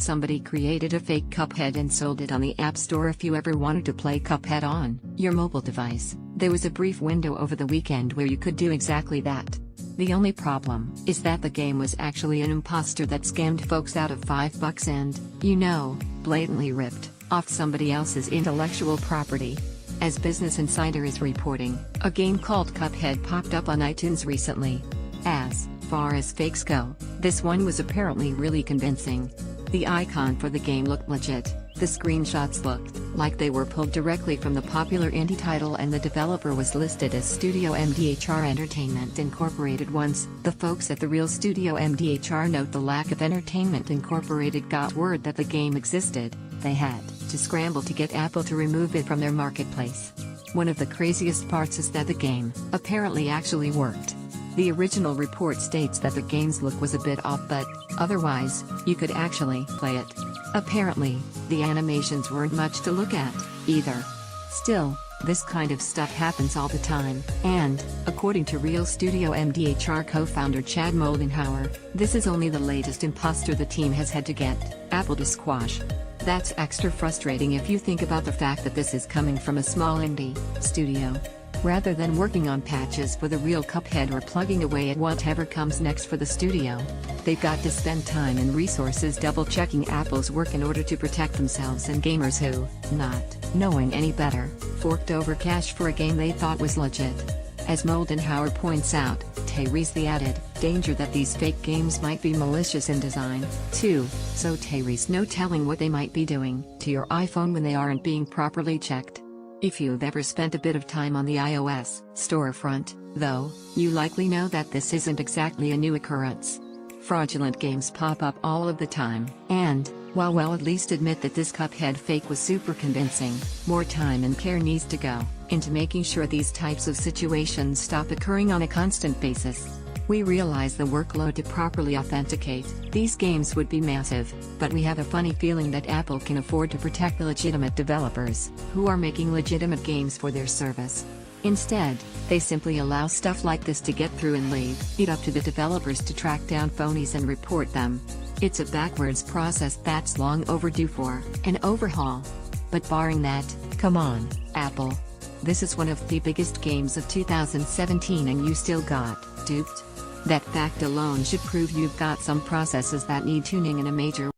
Somebody created a fake Cuphead and sold it on the App Store if you ever wanted to play Cuphead on your mobile device. There was a brief window over the weekend where you could do exactly that. The only problem is that the game was actually an imposter that scammed folks out of $5 and, blatantly ripped off somebody else's intellectual property. As Business Insider is reporting, a game called Cuphead popped up on iTunes recently. As far as fakes go, this one was apparently really convincing. The icon for the game looked legit, the screenshots looked like they were pulled directly from the popular indie title, and the developer was listed as Studio MDHR Entertainment Incorporated. Once the folks at the real Studio MDHR note the lack of Entertainment Incorporated got word that the game existed, they had to scramble to get Apple to remove it from their marketplace. One of the craziest parts is that the game apparently actually worked. The original report states that the game's look was a bit off, but otherwise, you could actually play it. Apparently, the animations weren't much to look at, either. Still, this kind of stuff happens all the time, and, according to Real Studio MDHR co-founder Chad Moldenhauer, this is only the latest imposter the team has had to get Apple to squash. That's extra frustrating if you think about the fact that this is coming from a small indie studio. Rather than working on patches for the real Cuphead or plugging away at whatever comes next for the studio, they've got to spend time and resources double-checking Apple's work in order to protect themselves and gamers who, not knowing any better, forked over cash for a game they thought was legit. As Moldenhauer points out, there's the added danger that these fake games might be malicious in design, too, so there's no telling what they might be doing to your iPhone when they aren't being properly checked. If you've ever spent a bit of time on the iOS storefront, though, you likely know that this isn't exactly a new occurrence. Fraudulent games pop up all of the time, and, while we'll at least admit that this Cuphead fake was super convincing, more time and care needs to go into making sure these types of situations stop occurring on a constant basis. We realize the workload to properly authenticate these games would be massive, but we have a funny feeling that Apple can afford to protect the legitimate developers who are making legitimate games for their service. Instead, they simply allow stuff like this to get through and leave it up to the developers to track down phonies and report them. It's a backwards process that's long overdue for an overhaul. But barring that, come on, Apple. This is one of the biggest games of 2017 and you still got duped? That fact alone should prove you've got some processes that need tuning in a major